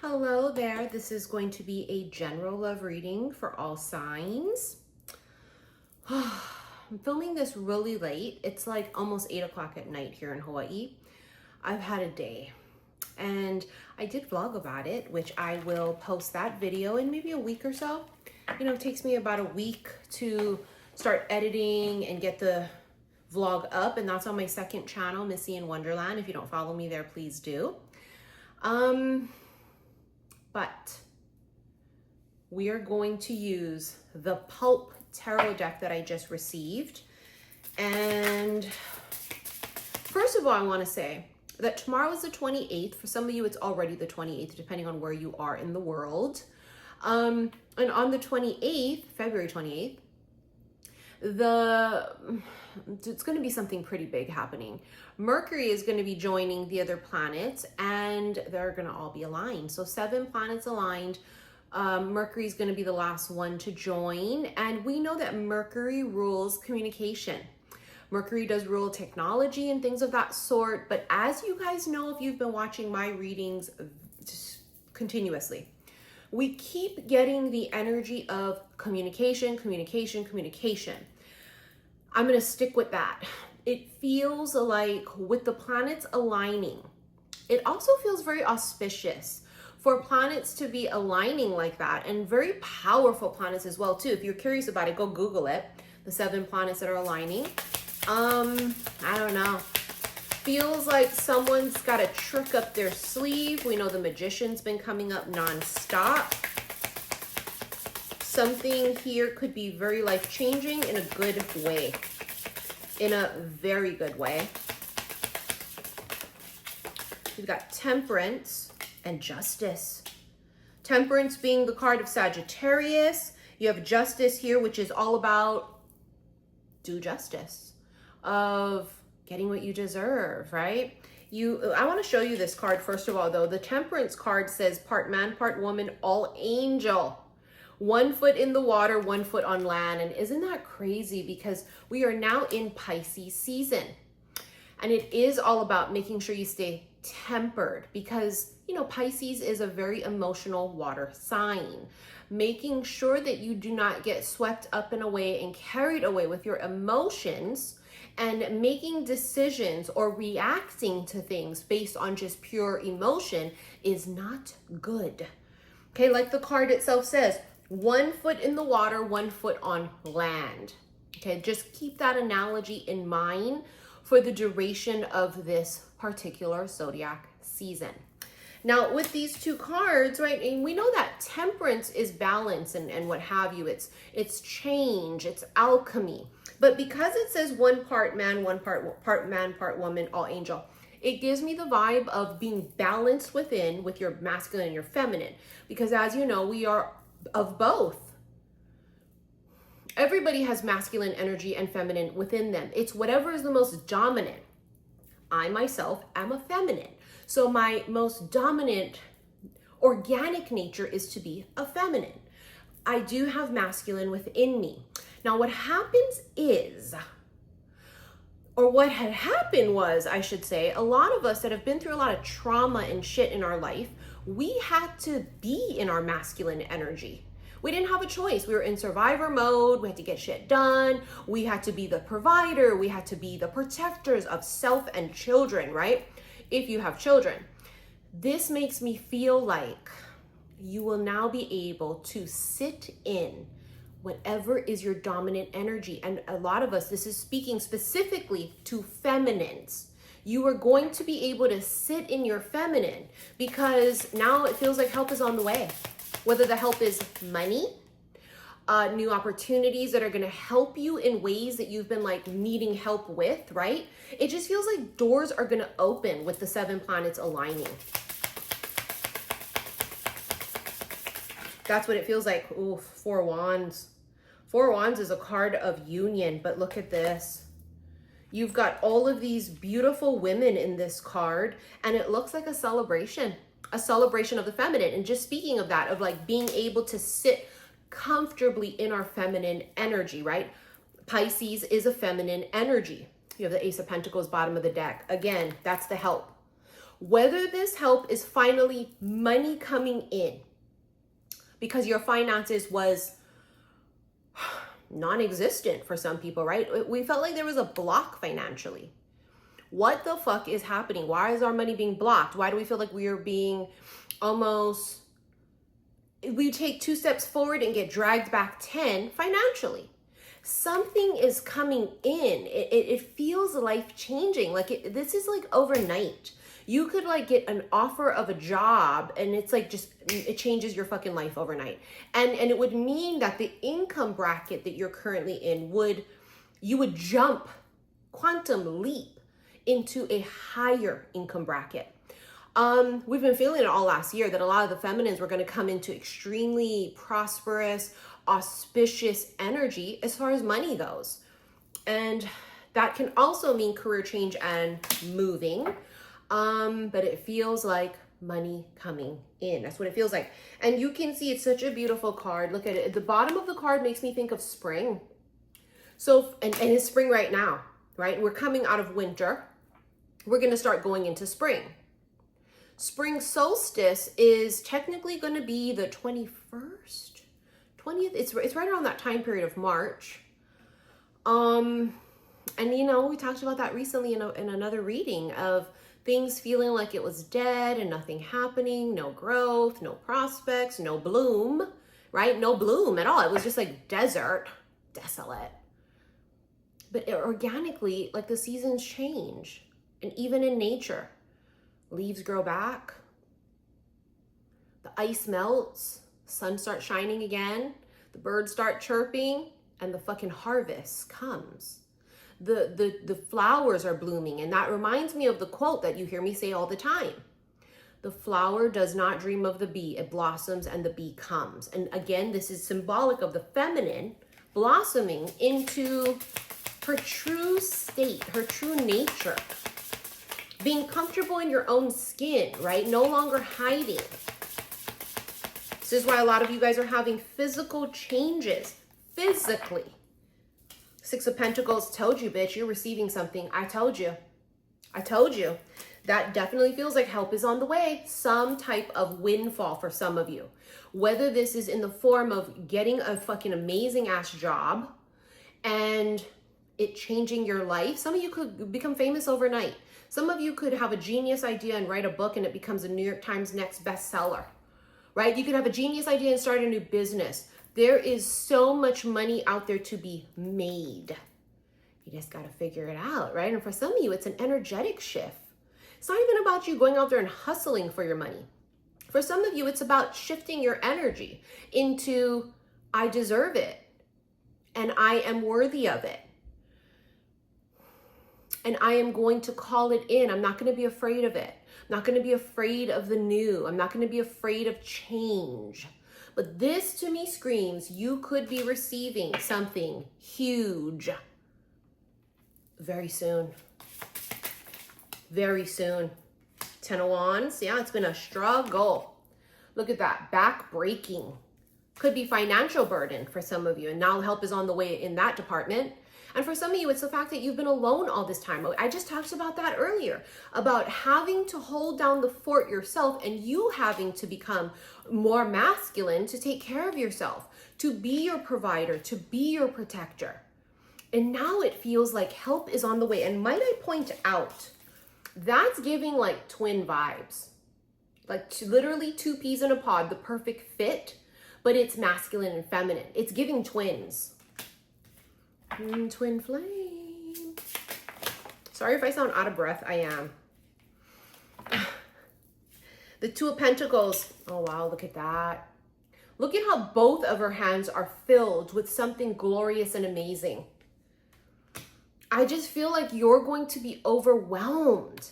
Hello there. This is going to be a general love reading for all signs. I'm filming this really late. It's like almost 8 o'clock at night here in Hawaii. I've had a day and I did vlog about it, which I will post that video in maybe a week or so. You know, it takes me about a week to start editing and get the vlog up, and that's on my second channel, Missy in Wonderland. If you don't follow me there, please do. But we are going to use the Pulp Tarot deck that I just received. And first of all, I want to say that tomorrow is the 28th. For some of you, it's already the 28th, depending on where you are in the world. And on the 28th, February 28th, it's going to be something pretty big happening. Mercury is going to be joining the other planets, and they're going to all be aligned. So 7 planets aligned. Mercury is going to be the last one to join, and we know that Mercury rules communication. Mercury does rule technology and things of that sort, but as you guys know, if you've been watching my readings continuously, we keep getting the energy of communication, communication, communication. I'm going to stick with that. It feels like with the planets aligning, it also feels very auspicious for planets to be aligning like that, and very powerful planets as well too. If you're curious about it, go Google it. The 7 planets that are aligning. I don't know. Feels like someone's got a trick up their sleeve. We know the Magician's been coming up nonstop. Something here could be very life-changing in a good way. In a very good way. We've got Temperance and Justice. Temperance being the card of Sagittarius. You have Justice here, which is all about do justice, of getting what you deserve, right? I want to show you this card first of all, though. The Temperance card says part man, part woman, all angel. 1 foot in the water, 1 foot on land. And isn't that crazy? Because we are now in Pisces season. And it is all about making sure you stay tempered, because, you know, Pisces is a very emotional water sign. Making sure that you do not get swept up and away and carried away with your emotions and making decisions or reacting to things based on just pure emotion is not good. Okay, like the card itself says, 1 foot in the water, 1 foot on land. Okay, just keep that analogy in mind for the duration of this particular zodiac season. Now, with these 2 cards, right, and we know that Temperance is balance and what have you. It's change, it's alchemy. But because it says 1 part man, 1 part man, part woman, all angel, it gives me the vibe of being balanced within with your masculine and your feminine. Because as you know, we are of both. Everybody has masculine energy and feminine within them. It's whatever is the most dominant. I myself am a feminine. So my most dominant organic nature is to be a feminine. I do have masculine within me. Now what happens is, or what had happened was, I should say, a lot of us that have been through a lot of trauma and shit in our life, we had to be in our masculine energy. We didn't have a choice. We were in survivor mode. We had to get shit done. We had to be the provider. We had to be the protectors of self and children, right? If you have children. This makes me feel like you will now be able to sit in whatever is your dominant energy. And a lot of us, this is speaking specifically to feminines. You are going to be able to sit in your feminine, because now it feels like help is on the way. Whether the help is money, new opportunities that are going to help you in ways that you've been like needing help with, right? It just feels like doors are going to open with the 7 planets aligning. That's what it feels like. Ooh, 4 Wands. 4 Wands is a card of union, but look at this. You've got all of these beautiful women in this card, and it looks like a celebration of the feminine. And just speaking of that, of like being able to sit comfortably in our feminine energy, right? Pisces is a feminine energy. You have the Ace of Pentacles bottom of the deck. Again, that's the help. Whether this help is finally money coming in because your finances was non-existent for some people, right? We felt like there was a block financially. What the fuck is happening? Why is our money being blocked? Why do we feel like we are being almost, we take 2 steps forward and get dragged back 10 financially? Something is coming in. It feels life-changing. Like this is like overnight. You could like get an offer of a job and it's like just, it changes your fucking life overnight. And it would mean that the income bracket that you're currently in you would jump, quantum leap into a higher income bracket. We've been feeling it all last year that a lot of the feminines were going to come into extremely prosperous, auspicious energy as far as money goes. And that can also mean career change and moving. But it feels like money coming in. That's what it feels like. And you can see it's such a beautiful card. Look at it. The bottom of the card makes me think of spring. So, and it's spring right now, right? We're coming out of winter. We're going to start going into spring. Spring solstice is technically going to be the 21st, 20th. It's right around that time period of March. And you know, we talked about that recently in another reading of things feeling like it was dead and nothing happening, no growth, no prospects, no bloom, right? No bloom at all. It was just like desert, desolate. But organically, like the seasons change. And even in nature, leaves grow back, the ice melts, sun starts shining again, the birds start chirping, and the fucking harvest comes. The flowers are blooming. And that reminds me of the quote that you hear me say all the time. The flower does not dream of the bee. It blossoms and the bee comes. And again, this is symbolic of the feminine blossoming into her true state, her true nature. Being comfortable in your own skin, right? No longer hiding. This is why a lot of you guys are having physical changes, physically. 6 of Pentacles told you, bitch, you're receiving something. I told you. I told you. That definitely feels like help is on the way. Some type of windfall for some of you. Whether this is in the form of getting a fucking amazing ass job and it changing your life. Some of you could become famous overnight. Some of you could have a genius idea and write a book and it becomes a New York Times next bestseller, right? You could have a genius idea and start a new business. There is so much money out there to be made. You just got to figure it out, right? And for some of you, it's an energetic shift. It's not even about you going out there and hustling for your money. For some of you, it's about shifting your energy into, I deserve it and I am worthy of it. And I am going to call it in. I'm not going to be afraid of it. I'm not going to be afraid of the new. I'm not going to be afraid of change. But this to me screams you could be receiving something huge very soon. Very soon. 10 of Wands. Yeah, it's been a struggle. Look at that. Back breaking. Could be financial burden for some of you. And now help is on the way in that department. And for some of you, it's the fact that you've been alone all this time. I just talked about that earlier, about having to hold down the fort yourself and you having to become more masculine to take care of yourself, to be your provider, to be your protector. And now it feels like help is on the way. And might I point out, that's giving like twin vibes. Like literally 2 peas in a pod, the perfect fit, but it's masculine and feminine. It's giving twins. Twin flame. Sorry if I sound out of breath. I am. The 2 of Pentacles. Oh, wow. Look at that. Look at how both of her hands are filled with something glorious and amazing. I just feel like you're going to be overwhelmed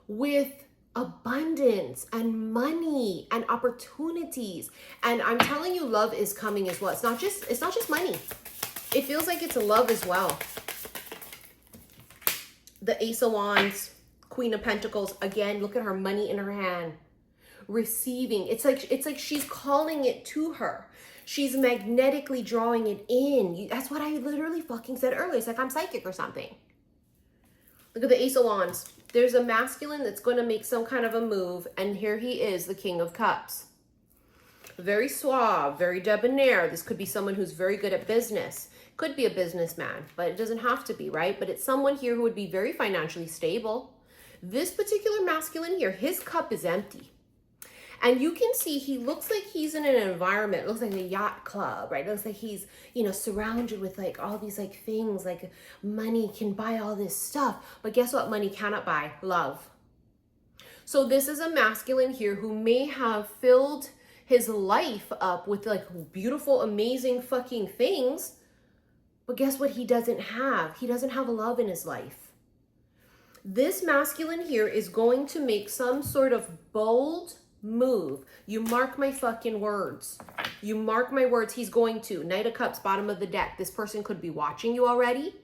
with abundance and money and opportunities. And I'm telling you, love is coming as well. It's not just money. It feels like it's a love as well. The Ace of Wands, Queen of Pentacles. Again, look at her money in her hand. Receiving. It's like she's calling it to her. She's magnetically drawing it in. That's what I literally fucking said earlier. It's like I'm psychic or something. Look at the Ace of Wands. There's a masculine that's going to make some kind of a move, and here he is, the King of Cups. Very suave, very debonair. This could be someone who's very good at business. Could be a businessman, but it doesn't have to be, right? But it's someone here who would be very financially stable. This particular masculine here, his cup is empty. And you can see he looks like he's in an environment, it looks like a yacht club, right? It looks like he's, you know, surrounded with like all these like things, like money can buy all this stuff. But guess what money cannot buy? Love. So this is a masculine here who may have filled his life up with like beautiful, amazing fucking things. But guess what he doesn't have? He doesn't have love in his life. This masculine here is going to make some sort of bold move. You mark my fucking words. You mark my words. He's going to. Knight of Cups, bottom of the deck. This person could be watching you already.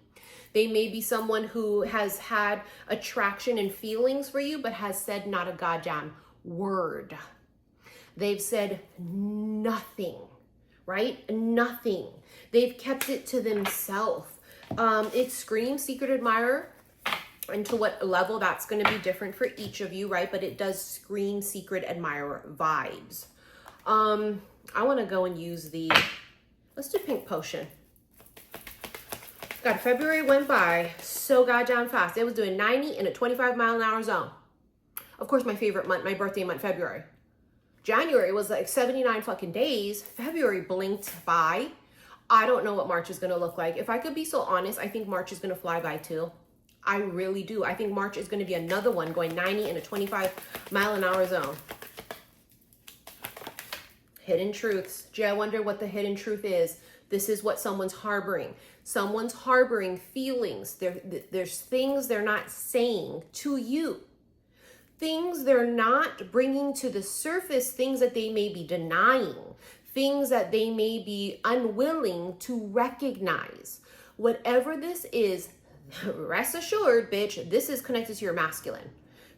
They may be someone who has had attraction and feelings for you, but has said not a goddamn word. They've said nothing, right? Nothing. They've kept it to themselves. It screams secret admirer. And to what level, that's going to be different for each of you, right? But it does scream secret admirer vibes. I want to go and use let's do pink potion. God, February went by so goddamn fast. It was doing 90 in a 25-mile-an-hour zone. Of course, my favorite month, my birthday month, February. January was like 79 fucking days. February blinked by. I don't know what March is going to look like. If I could be so honest, I think March is going to fly by too. I really do. I think March is going to be another one going 90 in a 25-mile-an-hour zone. Hidden truths. Gee, I wonder what the hidden truth is. This is what someone's harboring. Someone's harboring feelings. There's things they're not saying to you. Things they're not bringing to the surface. Things that they may be denying. Things that they may be unwilling to recognize. Whatever this is, rest assured, bitch, this is connected to your masculine.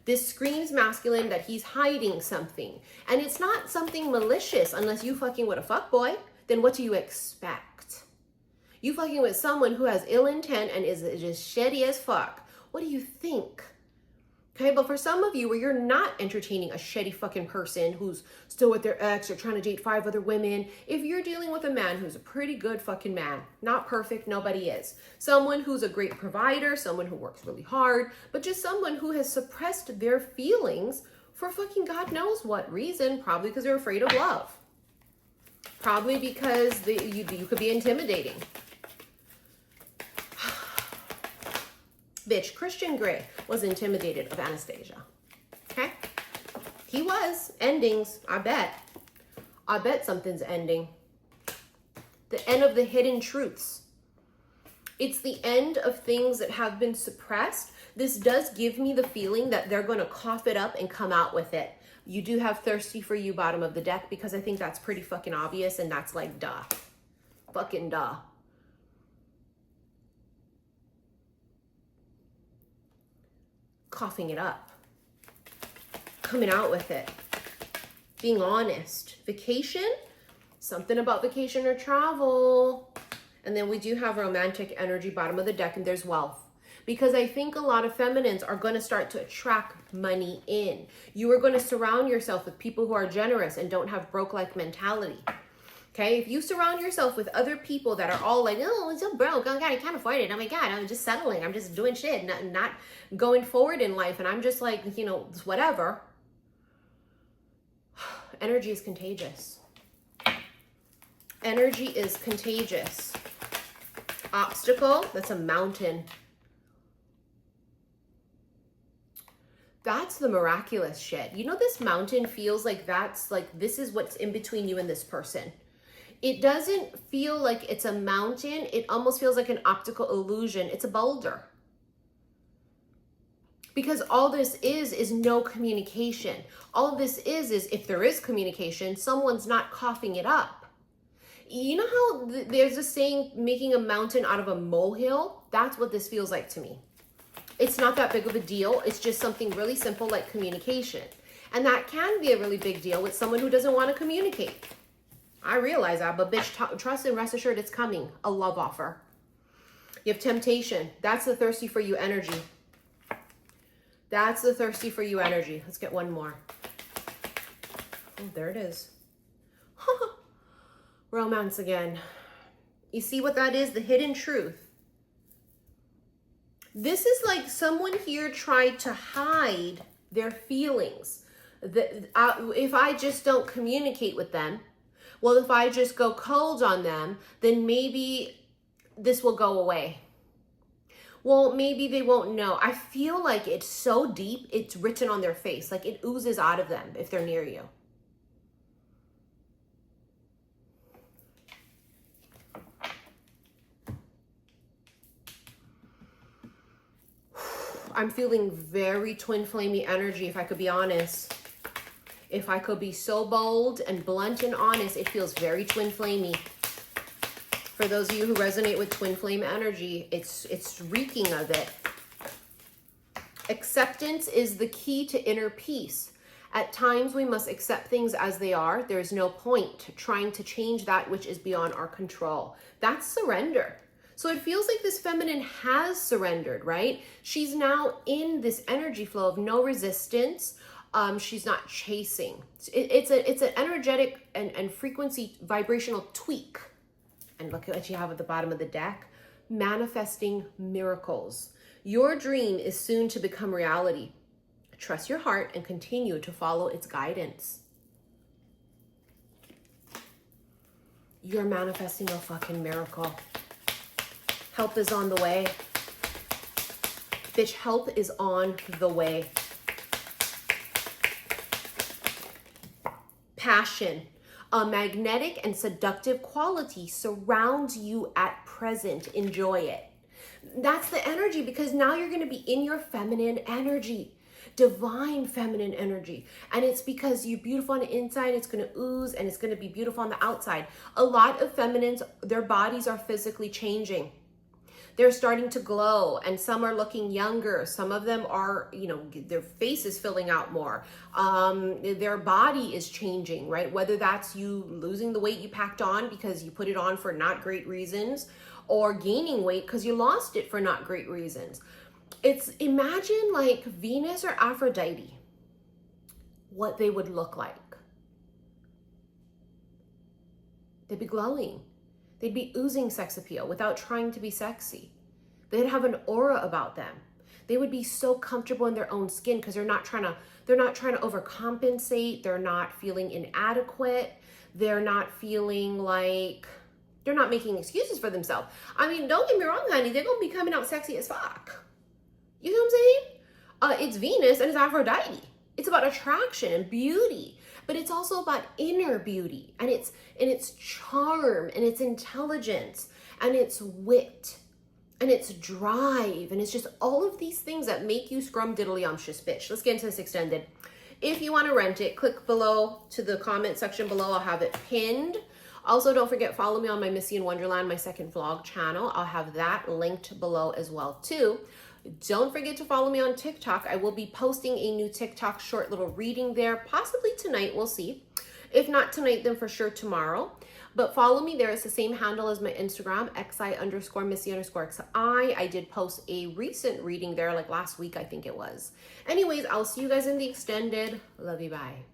This screams masculine that he's hiding something. And it's not something malicious unless you fucking with a fuckboy. Then what do you expect? You fucking with someone who has ill intent and is just shitty as fuck. What do you think? Okay, but for some of you where you're not entertaining a shitty fucking person who's still with their ex or trying to date 5 other women, if you're dealing with a man who's a pretty good fucking man, not perfect, nobody is. Someone who's a great provider, someone who works really hard, but just someone who has suppressed their feelings for fucking God knows what reason, probably because they're afraid of love. Probably because you could be intimidating. Bitch, Christian Grey was intimidated of Anastasia. Okay? He was. Endings, I bet. I bet something's ending. The end of the hidden truths. It's the end of things that have been suppressed. This does give me the feeling that they're going to cough it up and come out with it. You do have thirsty for you bottom of the deck because I think that's pretty fucking obvious and that's like duh. Fucking duh. Coughing it up, coming out with it, being honest. Vacation, something about vacation or travel. And then we do have romantic energy, bottom of the deck, and there's wealth. Because I think a lot of feminines are going to start to attract money in. You are going to surround yourself with people who are generous and don't have broke-like mentality. Okay, if you surround yourself with other people that are all like, oh, I'm so broke, oh God, I can't afford it, oh my God, I'm just settling, I'm just doing shit, not going forward in life, and I'm just like, you know, whatever. Energy is contagious. Energy is contagious. Obstacle, that's a mountain. That's the miraculous shit. You know, this mountain feels like that's like, this is what's in between you and this person. It doesn't feel like it's a mountain. It almost feels like an optical illusion. It's a boulder. Because all this is no communication. All this is if there is communication, someone's not coughing it up. You know how there's a saying, making a mountain out of a molehill? That's what this feels like to me. It's not that big of a deal. It's just something really simple like communication. And that can be a really big deal with someone who doesn't want to communicate. I realize that, but bitch, trust and rest assured it's coming. A love offer. You have temptation. That's the thirsty for you energy. That's the thirsty for you energy. Let's get one more. Oh, there it is. Romance again. You see what that is? The hidden truth. This is like someone here tried to hide their feelings. If I just don't communicate with them, well, if I just go cold on them, then maybe this will go away. Well, maybe they won't know. I feel like it's so deep, it's written on their face. Like it oozes out of them if they're near you. I'm feeling very twin flamey energy, if I could be honest. If I could be so bold and blunt and honest, it feels very twin flamey. For those of you who resonate with twin flame energy, it's reeking of it. Acceptance is the key to inner peace. At times we must accept things as they are. There's no point trying to change that which is beyond our control. That's surrender. So it feels like this feminine has surrendered, right? She's now in this energy flow of no resistance. She's not chasing. It's an energetic and frequency vibrational tweak. And look at what you have at the bottom of the deck. Manifesting miracles. Your dream is soon to become reality. Trust your heart and continue to follow its guidance. You're manifesting a fucking miracle. Help is on the way. Bitch, help is on the way. Passion. A magnetic and seductive quality surrounds you at present. Enjoy it. That's the energy, because now you're going to be in your feminine energy. Divine feminine energy. And it's because you're beautiful on the inside, it's going to ooze, and it's going to be beautiful on the outside. A lot of feminines, their bodies are physically changing. They're starting to glow, and some are looking younger. Some of them are, their face is filling out more. Their body is changing, right? Whether that's you losing the weight you packed on because you put it on for not great reasons, or gaining weight because you lost it for not great reasons. Imagine like Venus or Aphrodite, what they would look like. They'd be glowing. They'd be oozing sex appeal without trying to be sexy. They'd have an aura about them. They would be so comfortable in their own skin because they're not trying to overcompensate. They're not feeling inadequate. They're not feeling like they're not making excuses for themselves. I mean, don't get me wrong, honey. They're going to be coming out sexy as fuck. You know what I'm saying? It's Venus and it's Aphrodite. It's about attraction and beauty. But it's also about inner beauty, and it's charm, and it's intelligence, and it's wit, and it's drive, and it's just all of these things that make you scrumdiddlyumptious, bitch. Let's get into this extended. If you want to rent it, click below to the comment section below. I'll have it pinned. Also, don't forget, follow me on my Missy in Wonderland, my second vlog channel. I'll have that linked below as well too. Don't forget to follow me on TikTok. I will be posting a new TikTok short little reading there, possibly tonight, we'll see. If not tonight, then for sure tomorrow. But follow me there. It's the same handle as my Instagram, xi_Missy_xi. I did post a recent reading there like last week, I think it was. Anyways, I'll see you guys in the extended. Love you, bye.